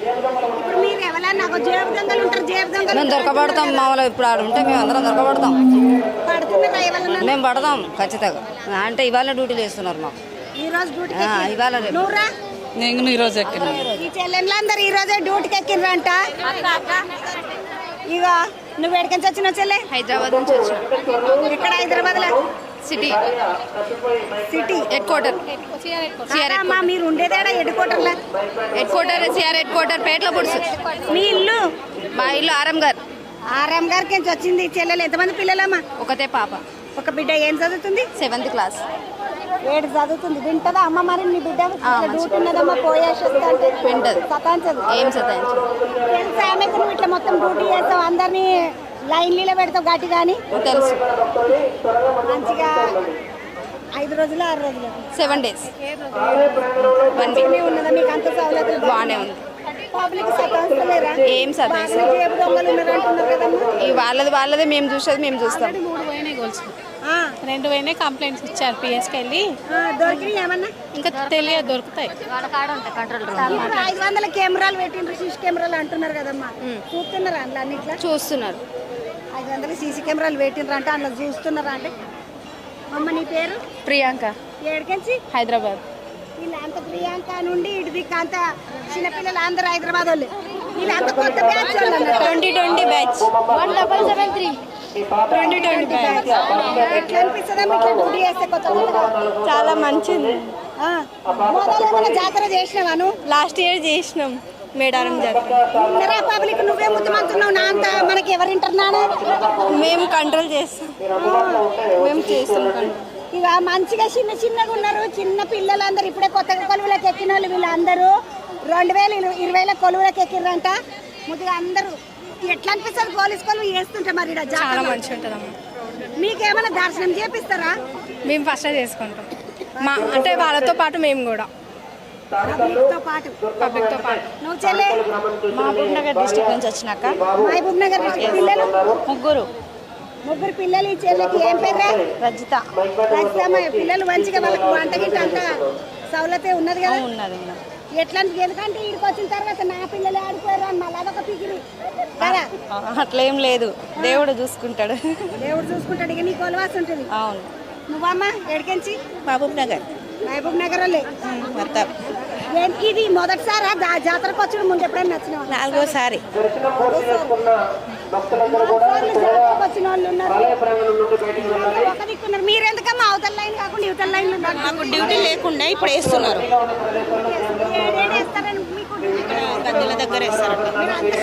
ఇప్పుడు మీరు ఎవరైనా నాకు జేబు దొంగలు ఉంటారు, జేబు దొంగలు మేము దొరకబడతాం. మామూలుగా ఇప్పుడు ఆడ ఉంటే మేము అందరం దొరకబడతాం. పడుతున్నారా ఎవరన్నా? మేము పడదాం ఖచ్చితంగా. అంటే ఇవాళ డ్యూటీలు వేస్తున్నారు మాకు. ఈ రోజు డ్యూటీకి ఇవాళ నువ్వురా నేను ఈ రోజు ఎక్కినా. ఈ చెల్లెళ్ళు అందరు ఈ రోజే డ్యూటీకి ఎక్కిర్రంట. ఇక నువ్వు ఎక్కడికి వచ్చినావు చెల్లె? హైదరాబాద్ నుంచి వచ్చిన. ఇక్కడ హైదరాబాద్ లో సిటీ సిటీ హెడ్ క్వార్టర్. అమ్మా మీరు ఉండేదేడా హెడ్ క్వార్టర్లో? Headquarter CR headquarter పేట్ల పుడుసు. మీ ఇల్లు? మా ఇల్లు ఆర్ఎం గారు. ఆర్ఎం గారికి నుంచి వచ్చింది చెల్లెలు. ఎంతమంది పిల్లలమ్మా? ఒకతే పాప. ఒక బిడ్డ ఏం చదువుతుంది? 7th class. 7 చదువుతుంది. వింటదా అమ్మ మరి నీ బిడ్డ? డ్యూటీ ఉన్నదమ్మా పోయేసి వస్తా అంటే వింటది. సతాంచదు. ఏం సతాయించు. తెలుసా ఆమెకు నువ్వు ఇట్లా మొత్తం డ్యూటీ చేస్తావు, అందరినీ లైన్లీలో పెడతావు గట్టి కానీ? తెలుసు. మంచిగా 5 రోజులు 6 రోజులు 7 days. మంచిగానే ఉన్నదా మీకు అంత సౌలతులు? బాగానే ఉంది. పబ్లిక్ సతాంచలేరా? ఏం సతాయిస్తారు. జేబు దొంగలు ఉన్నారు అంటున్నారు కదమ్మా. ఈ వాళ్ళదే మేము చూసేది మేము చూస్తాం. 3 పోయినాయి గోల్స్, 2 పోయినాయి. కంప్లైంట్స్ ఇచ్చారు పిఎస్కి వెళ్ళి. దొరికినాయి ఏమన్నా? ఇంకా తెలియదు, దొరుకుతాయి. 500 కెమెరాలు పెట్టిండ్రు, సీసీ కెమెరాలు అంటున్నారు కదమ్మా. చూస్తున్నారా అందులో అన్నిట్లా? చూస్తున్నారు. 500 సీసీ కెమెరాలు పెట్టిండ్రు అంటే అందులో చూస్తున్నారా అంటే? అమ్మ నీ పేరు? ప్రియాంక. ఏడికెంచి? హైదరాబాద్. వీళ్ళంత ప్రియాంక నుండి ఇటు దిక్కు అంత చిన్నపిల్లలు అందరూ హైదరాబాద్ వాళ్ళు. వీళ్ళంత కొత్త బ్యాచ్ వాళ్ళు అన్నట్టు. 2020 బ్యాచ్. 1773 2020 బ్యాచ్. ఎట్లా అనిపిస్తుందమ్మా ఇట్లా డ్యూటీ చేస్తే కొత్త? చాలా మంచిది. మొదలు ఏమైనా జాతర చేసినావాను? లాస్ట్ ఇయర్ చేసినాం మేడారం జాతర. ఉన్నరా పబ్లిక్? నువ్వే ముద్దమంటున్నావు నా అంత మనకి ఎవరింటున్నాను? మేము కంట్రోల్ చేస్తాం. మేము చేస్తాం కంట్రోల్. ఇక మంచిగా చిన్నగా ఉన్నారు చిన్న పిల్లలందరూ. ఇప్పుడే కొత్తగా కొలువులకు ఎక్కిన వాళ్ళు వీళ్ళందరూ 2020లో కొలువులకు ఎక్కిర్రంట. ముద్దుగా అందరూ ఎట్లా అనిపిస్తుంది పోలీస్ కొలువు చేస్తుంటే? మరి చాలా మంచిగా ఉంటుందమ్మా. మీకేమైనా దర్శనం చేపిస్తారా? మేము ఫస్ట్ చేసుకుంటాం. అంటే వాళ్ళతో పాటు మేము కూడా పబ్లిక్తో పాటు. నువ్వు చెల్లె? మహబూబ్ నగర్ డిస్ట్రిక్ట్ నుంచి వచ్చినాక. మహబూబ్ నగర్ పిల్లలు? ముగ్గురు పిల్లలు. ఈ చెల్లెకి ఏం పేరు? రజిత. పిల్లలు మంచిగా వాళ్ళకి వంట గిట్ట అంతా సౌలతే ఉన్నది కదా? ఉన్నది. ఎట్లా? ఎందుకంటే ఇక్కడికి వచ్చిన తర్వాత నా పిల్లలు ఆడిపోయారు అని మళ్ళీ అదొక పిగిరి కదా? అట్లేం లేదు, దేవుడు చూసుకుంటాడు. దేవుడు చూసుకుంటాడు. ఇక నీ కొలవాసి ఉంటుంది. అవును. నువ్వమ్మా ఎక్కడికెంచి? మహబూబ్ నగర్. మహబూబ్ నగర్ వాళ్ళే. ఇది మొదటిసారా జాతరకు వచ్చి ముందు ఎప్పుడైనా నచ్చినావా? 4వ సారి. వచ్చిన వాళ్ళు ఉన్నారు. ఒక దిక్కున్నారు. మీరెందుకమ్మా అవతల లైన్ కాకుండా ఇవతల లైన్లు? మాకు డ్యూటీ లేకుండా ఇప్పుడు వేస్తున్నారు. వేస్తారని మీకు గద్దెల దగ్గర వేస్తారంట. మీరు అంత